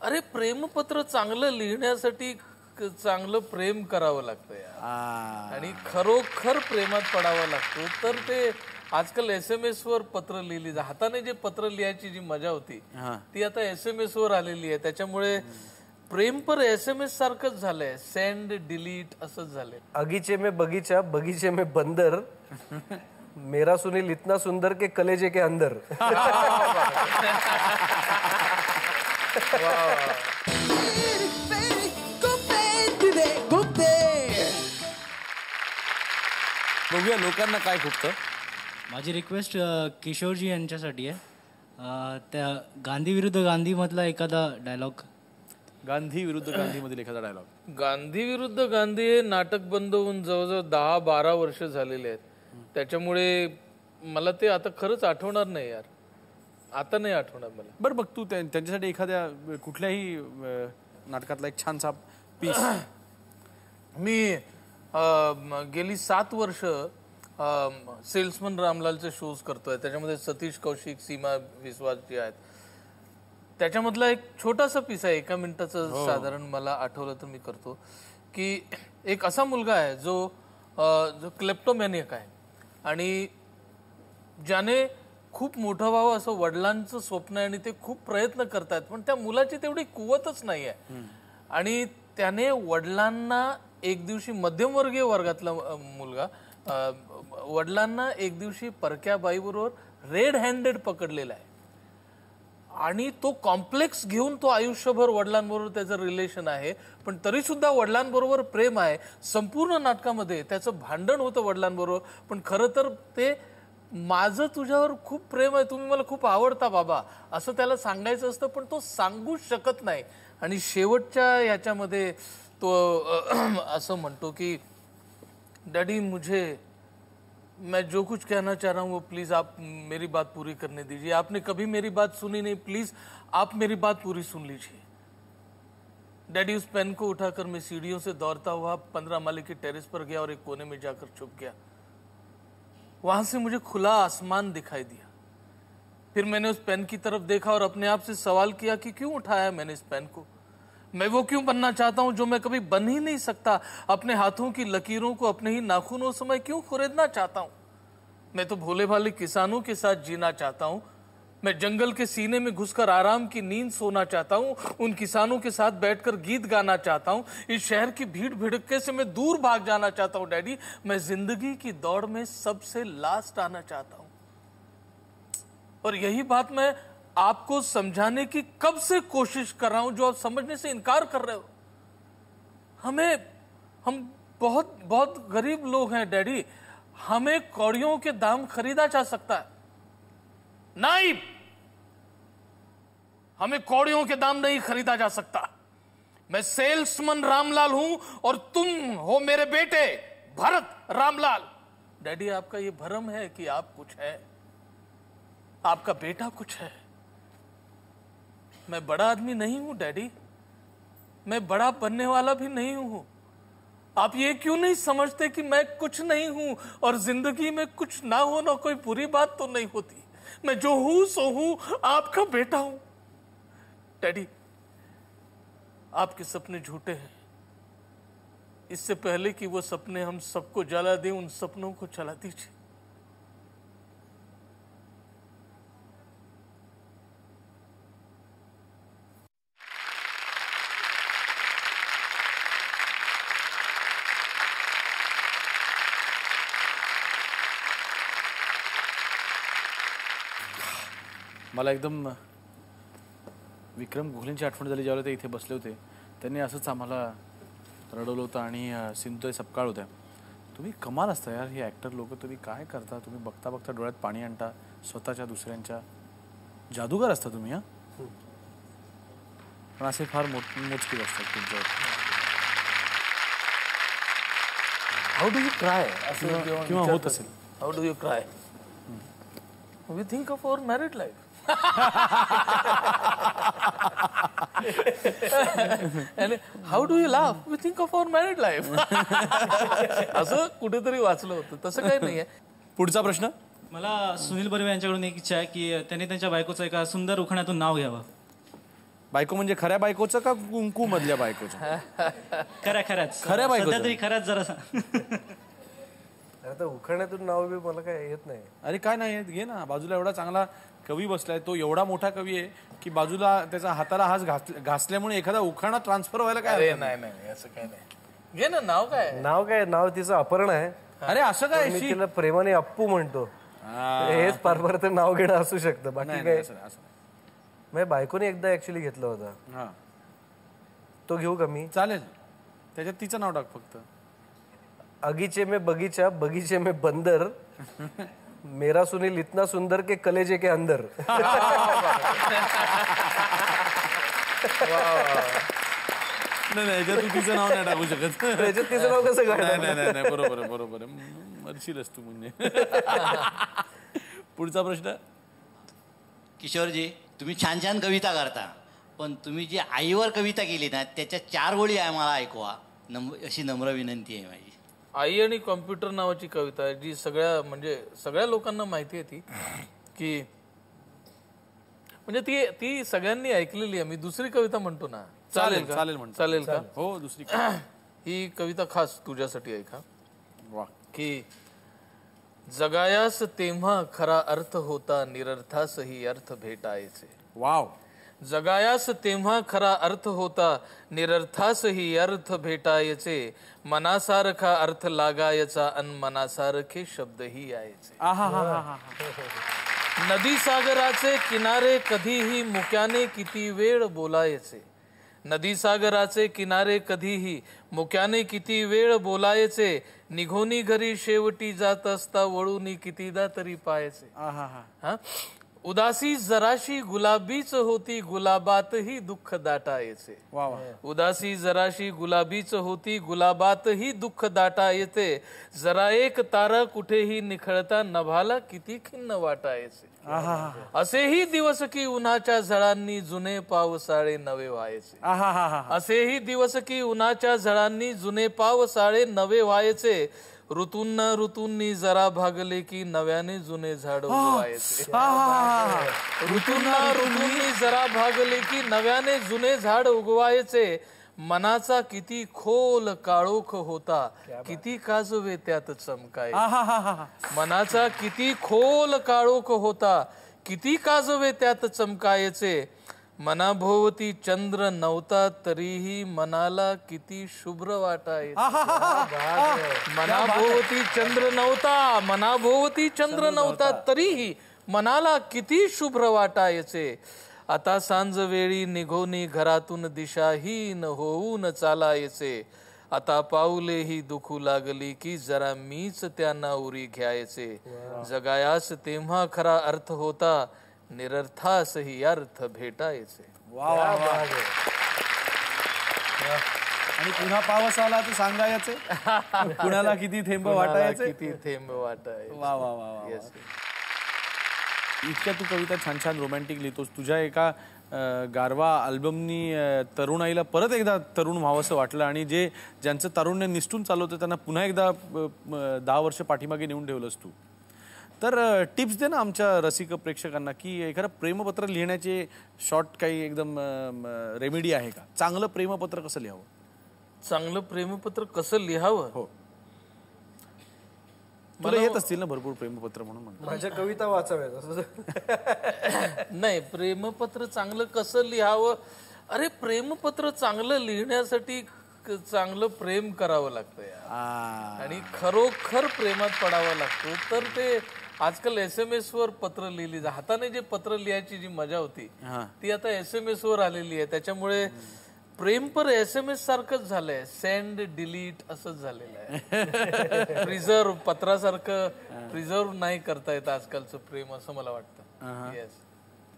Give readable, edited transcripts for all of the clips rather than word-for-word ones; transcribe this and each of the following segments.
अरे प्रेमपत्र चांगलं लिहिण्यासाठी चांगलं प्रेम करावं लागतं यार, आणि खरोखर प्रेमात पडावं लागतो. तर ते आजकाल SMS वर पत्र लिहिली हाताने जे पत्र लिहायची जी मजा होती ती आता SMS वर आलेली आहे. त्याच्यामुळे प्रेम पर SMS सारखंच झालंय, सेंड डिलीट असंच झालंय. अगीचे में बगीचा बगीचे में बंदर, मेरा सुनील इतना सुंदर के कलेजे के अंदर. बघूया लोकांना काय खुपतं. माझी रिक्वेस्ट किशोरजी यांच्यासाठी आहे. त्या गांधी विरुद्ध गांधी मधला एखादा डायलॉग. गांधी विरुद्ध गांधी मधील एखादा डायलॉग. गांधी विरुद्ध गांधी हे नाटक बंद होऊन जवळजवळ 10-12 वर्ष झालेले आहेत. त्याच्यामुळे मला ते आता खरंच आठवणार नाही यार, आता नाही आठवणार मला. बरं बघ तू त्यांच्यासाठी एखाद्या कुठल्याही नाटकातला एक छानसा पीस. मी गेली 7 वर्ष सेल्समन रामलालचे शोज करतोय. त्याच्यामध्ये सतीश कौशिक, सीमा विश्वास जी आहेत, त्याच्यामधला एक छोटासा पीस आहे, 1 मिनिटाचं साधारण. मला आठवलं तर मी करतो की एक असा मुलगा आहे जो क्लेप्टोमॅनियक आहे आणि ज्याने खूप मोठं व्हावं असं वडिलांचं स्वप्न आहे आणि ते खूप प्रयत्न करतायत, पण त्या मुलाची तेवढी कुवतच नाही आहे. आणि त्याने वडिलांना एक दिवशी, मध्यमवर्गीय वर्गातला मुलगा, वडिलांना एक दिवशी परक्या बाईबरोबर रेड हँडेड पकडलेला आहे आणि तो कॉम्प्लेक्स घेऊन तो आयुष्यभर वडिलांबरोबर त्याचं रिलेशन आहे, पण तरी सुद्धा वडिलांबरोबर प्रेम आहे. संपूर्ण नाटकामध्ये त्याचं भांडण होतं वडिलांबरोबर, पण खरं तर ते माझं तुझ्यावर खूप प्रेम आहे, तुम्ही मला खूप आवडता बाबा असं त्याला सांगायचं असतं, पण तो सांगू शकत नाही. आणि शेवटच्या ह्याच्यामध्ये तो असं म्हणतो की डैडी मैं जो कुछ कहना चाह रहा हूँ वो प्लीज आप मेरी बात पूरी करने दीजिए. आपने कभी मेरी बात सुनी नहीं, प्लीज आप मेरी बात पूरी सुन लीजिए. डैडी उस पेन को उठाकर मैं सीढ़ियों से दौड़ता हुआ 15 माले के टेरेस पर गया और एक कोने में जाकर छुप गया. वहां से मुझे खुला आसमान दिखाई दिया. फिर मैंने उस पेन की तरफ देखा और अपने आप से सवाल किया कि क्यों उठाया मैंने इस पेन को. मैं वो क्यों बनना चाहता हूं जो मैं कभी बन ही नहीं सकता. अपने हाथों की लकीरों को अपने ही नाखूनों से मैं क्यों खुरेदना चाहता हूं. मैं तो भोले भाले किसानों के साथ जीना चाहता हूं. मैं जंगल के सीने में घुसकर आराम की नींद सोना चाहता हूं. उन किसानों के साथ बैठकर गीत गाना चाहता हूं. इस शहर की भीड़ भिड़के से मैं दूर भाग जाना चाहता हूं डैडी. मैं जिंदगी की दौड़ में सबसे लास्ट आना चाहता हूं. और यही बात मैं आपको समझाने की कब से कोशिश कर रहा हूं, जो आप समझने से इनकार कर रहे हो. हम बहुत बहुत गरीब लोग हैं डैडी. हमें कौड़ियों के दाम खरीदा जा सकता है. नहीं, हमें कौड़ियों के दाम नहीं खरीदा जा सकता. मैं सेल्समैन रामलाल हूं और तुम हो मेरे बेटे भरत रामलाल. डैडी आपका ये भ्रम है कि आप कुछ है, आपका बेटा कुछ है. मैं बड़ा आदमी नहीं हूं डैडी, मैं बड़ा बनने वाला भी नहीं हूं. आप ये क्यों नहीं समझते कि मैं कुछ नहीं हूं और जिंदगी में कुछ ना होना कोई बुरी बात तो नहीं होती. मैं जो हूं सो हूं, आपका बेटा हूं. डैडी आपके सपने झूठे हैं. इससे पहले कि वो सपने हम सबको जला दें, उन सपनों को जला दीजिए. मला एकदम विक्रम गोखलेंची आठवण झाली. ज्यावेळेला ते इथे बसले होते त्यांनी असंच आम्हाला रडवलं होतं आणि सिंधुताई सपकाळ होत्या. तुम्ही कमाल असता यार, हे ॲक्टर लोक. तुम्ही काय करता, तुम्ही बघता बघता डोळ्यात पाणी आणता स्वतःच्या दुसऱ्यांच्या. जादूगार असता तुम्ही. पण असे फार मोजके असतात तुमच्यावर. हाऊ डू यू क्राय किंवा होत असेल. How do you cry. We think of our married life. आणि how do you laugh. We think of our married life. असं कुठेतरी वाचलं होतं. तसं काही नाहीये. पुढचा प्रश्न. मला सुनील बर्वे यांच्याकडून एक इच्छा आहे की त्यांनी त्यांच्या बायकोचं एका सुंदर उखाण्यातून नाव घ्यावं. बायको म्हणजे खऱ्या बायकोचं का कुंकू मधल्या बायकोचं? खऱ्याच खऱ्या बायकोचं? सध्या तरी खऱ्याच जरा आता उखाण्यातून नाव बी मला काय येत नाही. अरे काय नाही येत, घे ना. बाजूला एवढा चांगला कवी बसलाय, तो एवढा मोठा कवी आहे की बाजूला त्याचा हाताला हात घासल्यामुळे एखादा उखाणा ट्रान्सफर व्हायला काय अरे हरकत नाही. नाही असं काय नाही. घे ना नाव काय नाव तिचं अपर्ण आहे. अरे असं काय मी शी? तिला प्रेमाने अप्पू म्हणतो. हा. हेच फार तर नाव घेणं असू शकतं. बाकी नाही, काय नाही, असं नाही, असं नाही. माझ्या बायकोने एकदा ऍक्च्युली घेतला होता. हा तो घेऊ का मी? चालेल, त्याच्यात तिचं नाव टाक फक्त. अगीचे में बगीचा बगीचे में बंदर मेरा सुनील इतना सुंदर के कलेजे के अंदर. नाही नाही, याच्यात तू तिचं नाव नाही टाकू शकत. त्याच्यात तिचं नाव कसं नाही काय? नाही नाही, बरोबर आहे, बरोबर आहे. मरशीलच तू म्हणजे. पुढचा प्रश्न. किशोरजी, तुम्ही छान छान कविता करता, पण तुम्ही जी आईवर कविता केली ना त्याच्या 4 ओळी आम्हाला ऐकवा, अशी नम्र विनंती आहे माझी. आई आणि कॉम्प्युटर नावाची कविता आहे जी सगळ्या लोकांना माहिती आहे ती, की म्हणजे ती सगळ्यांनी ऐकलेली आहे. मी दुसरी कविता म्हणतो ना. चालेल का? चालेल म्हणतो. चालेल का? हो, दुसरी. ही कविता खास तुझ्यासाठी ऐका. वा. की जगायास तेव्हा खरा अर्थ होता, निरर्थासही अर्थ भेटायचे. वाव. जगायास तेव्हा खरा अर्थ होता, निरर्थासही अर्थ भेटायचे. मनासारखा अर्थ लागायचा अन मनासारखे शब्दही यायचे. आहा हा हा हा. नदी सागराचे किनारे कधीही मुक्याने किती वेळ बोलायचे. नदी सागराचे किनारे कधीही मुक्याने किती वेळ बोलायचे. निघोनी घरी शेवटी जात असता वळूनी कितीदा तरी पाहायचे. आहा हा. हा, उदासी जराशी गुलाबीच होती, गुलाबातही दुःख दाटायचे. वा वा. उदासी जराशी गुलाबीच होती, गुलाबातही दुःख दाटायचे. जरा एक तारा कुठेही निखळता नभाला किती खिन्न वाटायचे. असेही दिवस की उन्हाच्या झळांनी जुने पावसाळे नवे व्हायचे. आहा हा हा. असेही दिवस की उन्हाच्या झळांनी जुने पावसाळे नवे व्हायचे. ऋतूंनी जरा भागले की नव्याने जुने झाड उगवायचे. ऋतूंनी जरा भागले की नव्याने जुने झाड उगवायचे. मनाचा किती खोल काळोख होता, किती काजवे त्यात चमकायचे. मनाचा किती खोल काळोख होता, किती काजवे त्यात चमकायचे. मनाभोवती चंद्र नव्हता तरीही मनाला किती शुभ्र वाटायचे. मनाभोवती चंद्र नव्हता तरीही मनाला किती शुभ्र वाटायचे. आता सांजवेळी निघोनी घरातून दिशाहीन होऊन चालायचे. आता पाऊलेही दुखू लागली की जरा मीच त्यांना उरी घ्यायचे. जगायास तेव्हा खरा अर्थ होता, निरर्थासही अर्थ भेटायचे. आणि पुन्हा पावस आला तर सांगायचे कुणाला किती थेंब वाटायचे. किती थेंब वाटायचे. वा वा वा वा. इतक्या तू कविता छान छान रोमॅन्टिक लिहितोस. तुझ्या एका गारवा अल्बमनी तरुणाईला परत एकदा तरुण व्हावंसं वाटलं आणि ज्यांचं तारुण्य निसटून चालवतं त्यांना पुन्हा एकदा 10 वर्ष पाठीमागे नेऊन ठेवलंस तू. तर टिप्स दे ना आमच्या रसिक प्रेक्षकांना की एखादं प्रेमपत्र लिहिण्याचे शॉर्ट काही एकदम रेमेडी आहे का? चांगलं प्रेमपत्र कसं लिहावं? चांगलं प्रेमपत्र कसं लिहावं? हो, मला येत असतील ना भरपूर प्रेमपत्र म्हणून. माझ्या कविता वाचाव्यात. नाही, प्रेमपत्र चांगलं कसं लिहावं? अरे प्रेमपत्र चांगलं लिहिण्यासाठी चांगलं प्रेम करावं लागतं यार. आणि खरोखर प्रेमात पडावं लागतो. तर ते आजकाल SMS वर पत्र लिहिली, हाताने जे पत्र लिहायची जी मजा होती ती आता SMS वर आलेली आहे. त्याच्यामुळे प्रेम पर SMS सारखंच झालंय. सेंड डिलीट असंच झालेलं आहे. प्रिझर्व पत्रासारखं प्रिझर्व नाही करता येत आजकालचं प्रेम, असं मला वाटतं. येस.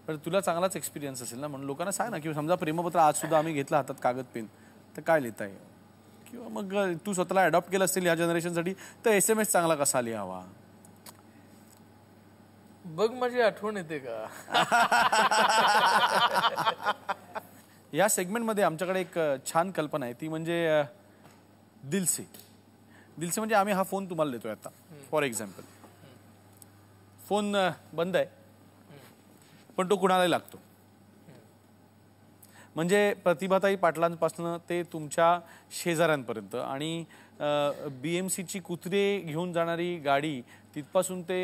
पण तुला चांगलाच एक्सपिरियन्स असेल ना, म्हणून लोकांना सांग ना की समजा प्रेमपत्र आज सुद्धा आम्ही घेतलं हातात कागद पेन तर काय लिहिता येईल, किंवा मग तू स्वतःला अडॉप्ट केलं असेल या जनरेशनसाठी तर SMS चांगला कसा लिहावा. बघ माझी आठवण येते का? या सेगमेंटमध्ये आमच्याकडे एक छान कल्पना आहे, ती म्हणजे दिलसे. दिलसे म्हणजे आम्ही हा फोन तुम्हाला देतोय आता. फॉर एक्झाम्पल फोन बंद आहे पण तो कुणालाही लागतो. म्हणजे प्रतिभाताई पाटलांपासून ते तुमच्या शेजाऱ्यांपर्यंत आणि BMCची कुत्रे घेऊन जाणारी गाडी तिथपासून ते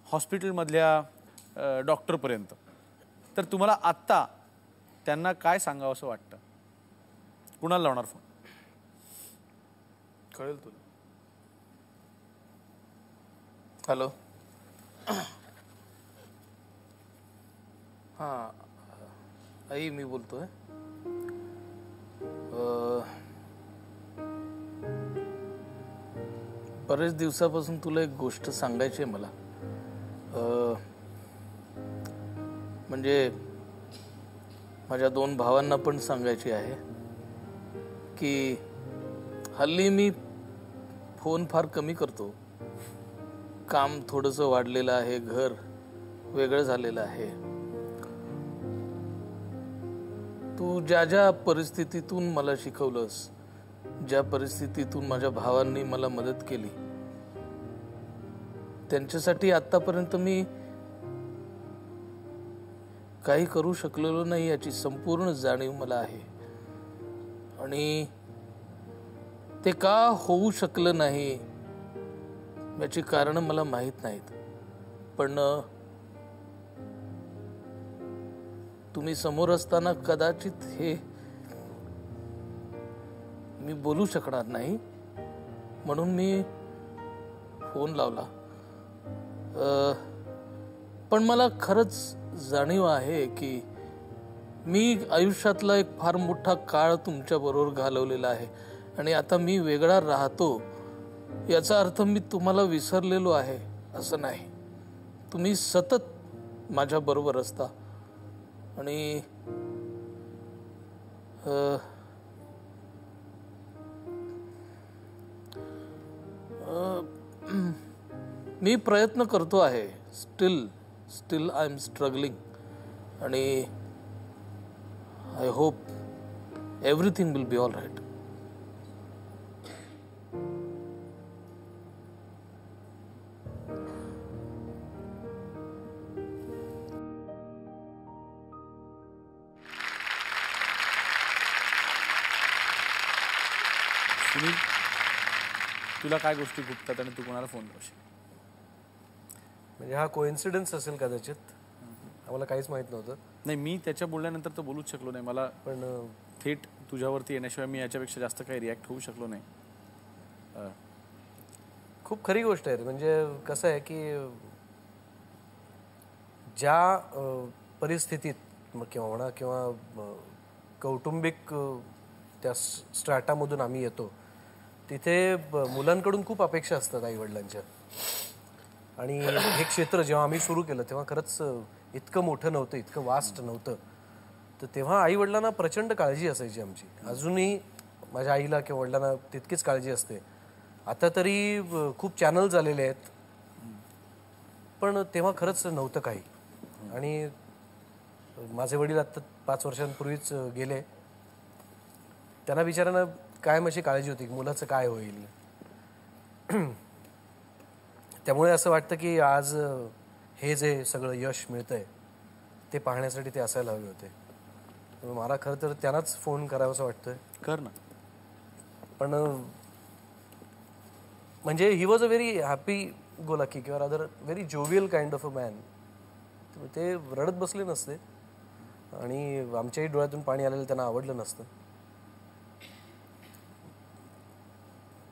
हॉस्पिटलमधल्या डॉक्टरपर्यंत. तर तुम्हाला आत्ता त्यांना काय सांगावं असं वाटतं? कुणाला लावणार फोन? कळेल तुला. हॅलो. हां आई मी बोलतोय. बरेच दिवसापासून तुला एक गोष्ट सांगायची आहे मला. म्हणजे माझ्या 2 भावांना पण सांगायची आहे की हल्ली मी फोन फार कमी करतो. काम थोडंसं वाढलेलं आहे, घर वेगळं झालेलं आहे. तू ज्या ज्या परिस्थितीतून मला शिकवलंस, ज्या परिस्थितीतून माझ्या भावांनी मला मदत केली, त्यांच्यासाठी आतापर्यंत मी काही करू शकलेलो नाही याची संपूर्ण जाणीव मला आहे. आणि ते का होऊ शकलं नाही याची कारणं मला माहीत नाहीत. पण तुम्ही समोर असताना कदाचित हे मी बोलू शकणार नाही म्हणून मी फोन लावला. पण मला खरंच जाणीव आहे की मी आयुष्यातला एक फार मोठा काळ तुमच्याबरोबर घालवलेला आहे आणि आता मी वेगळा राहतो याचा अर्थ मी तुम्हाला विसरलेलो आहे असं नाही. तुम्ही सतत माझ्या बरोबर असता आणि मी प्रयत्न करतो आहे. स्टील आय एम स्ट्रगलिंग आणि I hope everything will be all right. Sunil, तुला काय गोष्टी गुप्तात आणि तू कोणाला फोन करशील? म्हणजे हा कोइन्सिडन्स असेल कदाचित, आम्हाला काहीच माहित नव्हतं. नाही, मी त्याच्या बोलल्यानंतर तर बोलूच शकलो नाही. मला पण थेट तुझ्यावरती येण्याशिवाय मी याच्यापेक्षा जास्त काही रिॲक्ट होऊ शकलो नाही. खूप खरी गोष्ट आहे. म्हणजे कसं आहे की ज्या परिस्थितीत किंवा म्हणा किंवा कौटुंबिक त्या स्ट्रॅटामधून आम्ही येतो तिथे मुलांकडून खूप अपेक्षा असतात आईवडिलांच्या. आणि हे क्षेत्र जेव्हा आम्ही सुरू केलं तेव्हा खरंच इतकं मोठं नव्हतं, इतकं वास्ट नव्हतं. तर तेव्हा आईवडिलांना प्रचंड काळजी असायची आमची. अजूनही माझ्या आईला किंवा वडिलांना तितकीच काळजी असते. आता तरी खूप चॅनल्स आलेले आहेत, पण तेव्हा खरंच नव्हतं काही. आणि माझे वडील आत्ता 5 वर्षांपूर्वीच गेले. त्यांना बिचाऱ्यांना कायम अशी काळजी होती की मुलाचं काय होईल. त्यामुळे असं वाटतं की आज हे जे सगळं यश मिळतंय ते पाहण्यासाठी ते असायला हवे होते. मला खरं तर त्यांनाच फोन करावासा वाटतोय. कर ना. पण म्हणजे he was a very happy go lucky किंवा rather very jovial kind of a man. ते रडत बसले नसते आणि आमच्याही डोळ्यातून पाणी आलेलं त्यांना आवडलं नसतं.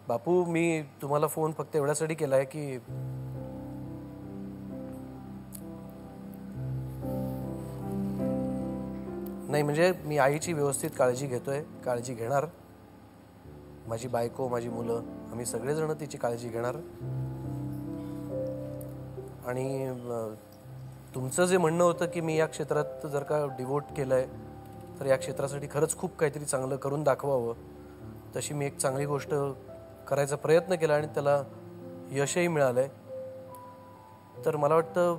बापू, मी तुम्हाला फोन फक्त एवढ्यासाठी केलाय की नाही, म्हणजे मी आईची व्यवस्थित काळजी घेतोय, काळजी घेणार. माझी बायको, माझी मुलं, आम्ही सगळेजण तिची काळजी घेणार. आणि तुमचं जे म्हणणं होतं की मी या क्षेत्रात जर का डिवोट केलंय तर या क्षेत्रासाठी खरंच खूप काहीतरी चांगलं करून दाखवावं, तशी मी एक चांगली गोष्ट करायचा प्रयत्न केला आणि त्याला यशही मिळालंय. तर मला वाटतं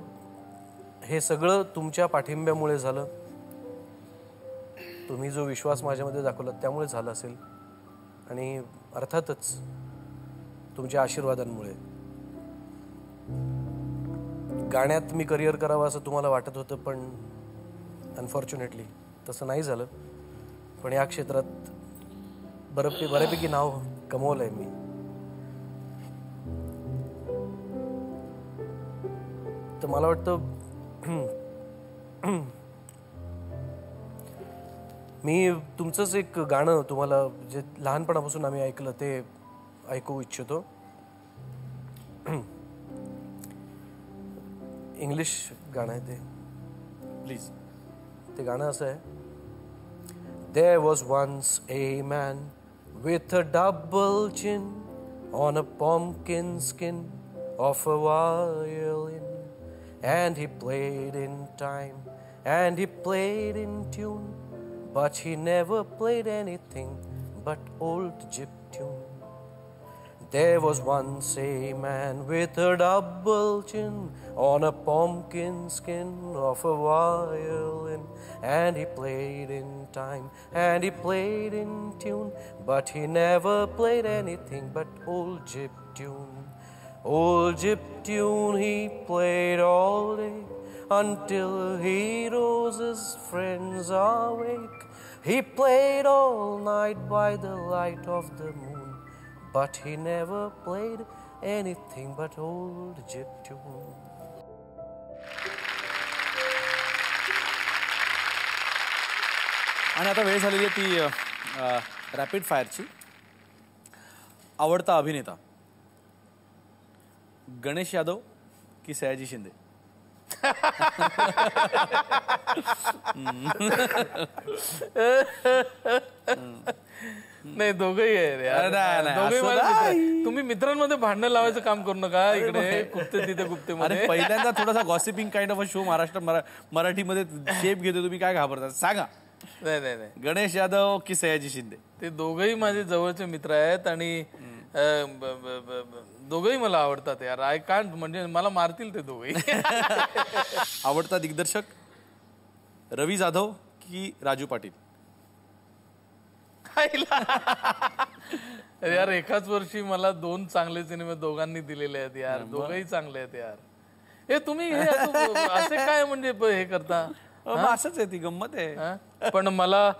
हे सगळं तुमच्या पाठिंब्यामुळे झालं. तुम्ही जो विश्वास माझ्यामध्ये दाखवला त्यामुळे झालं असेल आणि अर्थातच तुमच्या आशीर्वादांमुळे. गाण्यात मी करिअर करावं असं तुम्हाला वाटत होतं, पण अनफॉर्च्युनेटली तसं नाही झालं, पण या क्षेत्रात बऱ्यापैकी नाव कमवलं आहे मी. तर मला वाटतं मी तुमचंच एक गाणं तुम्हाला जे लहानपणापासून आम्ही ऐकलं ते ऐकू इच्छितो. इंग्लिश गाणं आहे ते. प्लीज. ते गाणं असं आहे. There was once a man with a double chin on a pumpkin skin of a violin, and he played in time and he played in tune, but he never played anything but old gyp tune. There was once a man with a double chin on a pumpkin skin of a violin, and he played in time and he played in tune, but he never played anything but old gyp tune. Old gyp tune he played all day until he rose his friends awake. He played all night by the light of the moon, but he never played anything but old gyp tune. आणि आता वेळ झालेली आहे ती rapid फायरची. आवडता अभिनेता गणेश यादव की सयाजी शिंदे? नाही, दोघंही आहे रे यार. नाही, नाही, दोघंही असं माझे मित्र आहेत. नाही. तुम्ही मित्रांमध्ये भांडणं लावायचं काम करू नका. इकडे गुप्ते तिथे गुप्ते अरे मध्ये. पहिल्यांदा थोडासा gossiping kind of a show मराठीमध्ये शेप घेतो. तुम्ही काय घाबरता? सांगा. नाही नाही नाही, गणेश यादव की सयाजी शिंदे? ते दोघंही माझे जवळचे मित्र आहेत आणि दोघंही मला आवडतात यार. आय कांट, म्हणजे मला मारतील ते दोघंही. आवडता दिग्दर्शक रवी जाधव की राजू पाटील? अरे यार, एकाच वर्षी मला 2 चांगले सिनेमे दोघांनी दिलेले आहेत यार. दोघंही चांगले आहेत यार. हे तुम्ही हे असे काय म्हणजे हे करता? असंच आहे, ती गंमत आहे. पण मला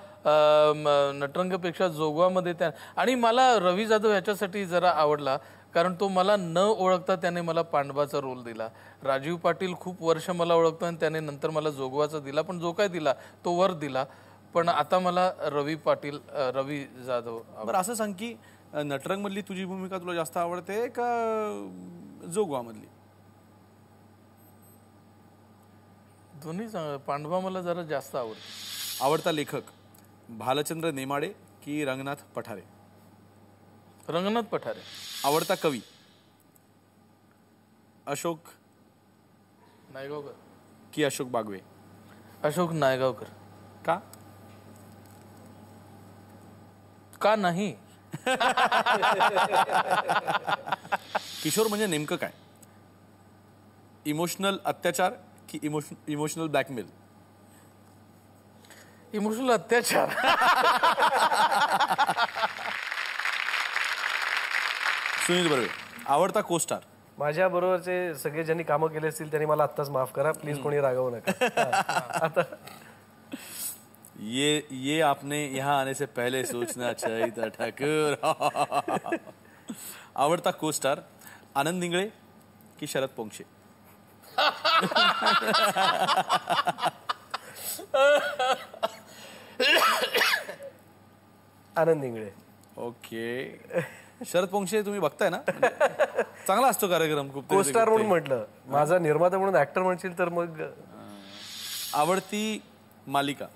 नटरंगपेक्षा जोगवामध्ये त्या, आणि मला रवी जाधव ह्याच्यासाठी जरा आवडला कारण तो मला न ओळखता त्याने मला पांडवाचा रोल दिला. राजीव पाटील खूप वर्ष मला ओळखतो आणि त्याने नंतर मला जोगवाचा दिला, पण जो काय दिला तो वर दिला. पण आता मला रवी जाधव. बरं, असं सांग की नटरंग मधली तुझी भूमिका तुला जास्त आवडते का जोगवा मधली? दोन्ही पांडवा मला जरा जास्त आवडतो. आवडता लेखक भालचंद्र नेमाडे की रंगनाथ पठारे? रंगनाथ पठारे. आवडता कवी अशोक नायगावकर की अशोक बागवे? अशोक नायगावकर. का? का नाही? किशोर म्हणजे नेमकं काय? इमोशनल अत्याचार की इमोशनल ब्लॅकमेल? इमोशनल अत्याचार. सुनील बर्वे. आवडता कोस्टार? माझ्या बरोबरचे सगळे ज्यांनी कामं केले असतील त्यांनी मला आत्ताच माफ करा प्लीज, कोणी रागवू नका. आता ये आपने यहाँ आने से पहले सोचना चाहिए था ठाकुर. आवडता कोस्टार आनंद इंगळे की शरद पोंक्षे? आनंद इंगळे. ओके. शरद पोंक्षे तुम्ही बघताय ना? चांगला असतो कार्यक्रम. खूप कोस्टार म्हणून म्हटलं, माझा निर्माता म्हणून ऍक्टर म्हणशील तर मग. आवडती मालिका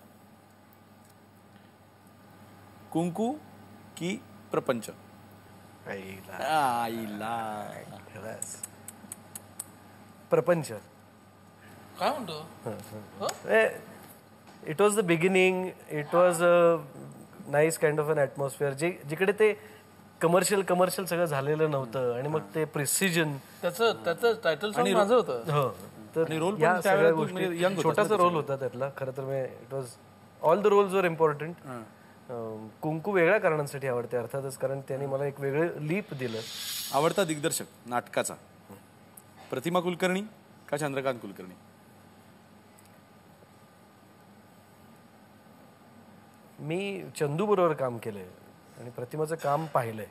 कुंकू की प्रपंच? प्रपंच. काय म्हणतो? It was the beginning. It was a nice kind of an atmosphere. जिकडे ते कमर्शियल सगळं झालेलं नव्हतं आणि मग ते प्रिसिजन. त्याचं टायटल सॉन्ग माझं होतं. हो, तर या सगळ्या गोष्टी छोटासा रोल होता त्यातला. खरं तर it was all the roles were important. Kunku वेगळ्या कारणांसाठी आवडते अर्थातच, कारण त्याने मला एक वेगळं लीप दिलं. आवडता दिग्दर्शक नाटकाचा प्रतिमा कुलकर्णी का चंद्रकांत कुलकर्णी? मी चंदू बरोबर काम केलंय आणि प्रतिमाचं काम पाहिलंय,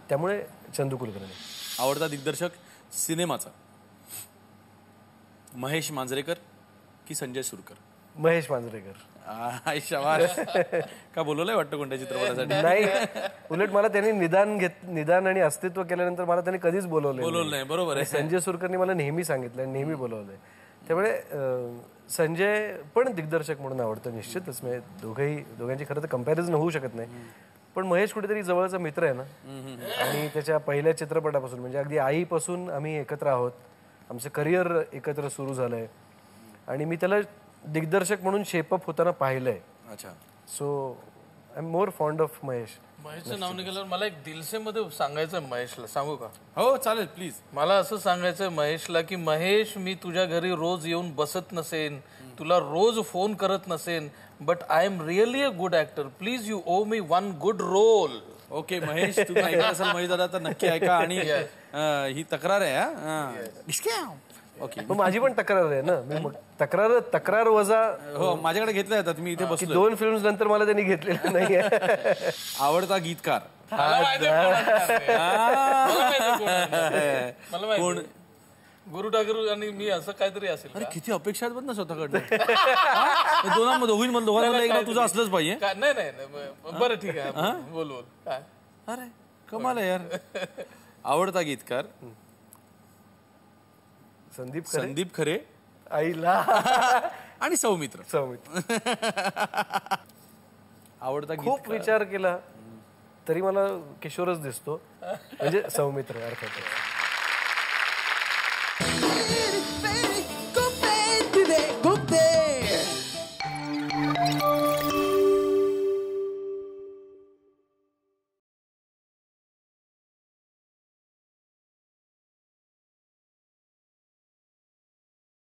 त्यामुळे चंदू कुलकर्णी. आवडता दिग्दर्शक सिनेमाचा महेश मांजरेकर की संजय सुरकर? महेश मांजरेकर. शाबाश. का बोलवलंय वाटतं कोणत्या चित्रपटासाठी? नाही, उलट मला त्यांनी निदान आणि अस्तित्व केल्यानंतर मला त्यांनी कधीच बोलवलं नाही. बरोबर आहे. संजय सुरकरनी मला नेहमी सांगितलं, नेहमी बोलवलंय. त्यामुळे संजय पण दिग्दर्शक म्हणून आवडतं निश्चितच. म्हणजे दोघांची खरं तर कम्पॅरिझन होऊ शकत नाही, पण महेश कुठेतरी जवळचा मित्र आहे ना. आणि त्याच्या पहिल्या चित्रपटापासून म्हणजे अगदी आईपासून आम्ही एकत्र आहोत, आमचं करिअर एकत्र सुरू झालंय आणि मी त्याला दिग्दर्शक म्हणून शेपअप होताना पाहिलंय. अच्छा. So I am more fond of Mahesh. महेशचं नाव निघाल्यावर मला एक दिलसेमध्ये सांगायचं महेशला, सांगू का? हो चालेल प्लीज. मला असं सांगायचं महेशला की महेश, मी तुझ्या घरी रोज येऊन बसत नसेन, तुला रोज फोन करत नसेन, but I am really a good actor. Please you owe me one good role. Okay Mahesh, तुम्ही ऐकत असाल महेश दादा तर नक्की ऐका. आणि ही तक्रार आहे. ओके. मग माझी पण तक्रार आहे ना. मी मग तक्रार वजा. हो, माझ्याकडे घेतलं जातात. मी इथे बसलो. 2 फिल्म्स नंतर मला त्यांनी घेतलेलं नाहीये. आवडता गीतकार? मला माहिती गुरु ठाकूर आणि मी असं काहीतरी असेल. अरे किती अपेक्षा आहेत ना स्वतःकडनं. दोघांना एकदा तुझं असलंच पाहिजे. नाही, बरं ठीक आहे, बोल. काय? अरे कमाल आहे यार. आवडता गीतकार? संदीप खरे. आईला आणि सौमित्र. आवडता खूप विचार केला तरी मला किशोरच दिसतो, म्हणजे सौमित्र अर्थात.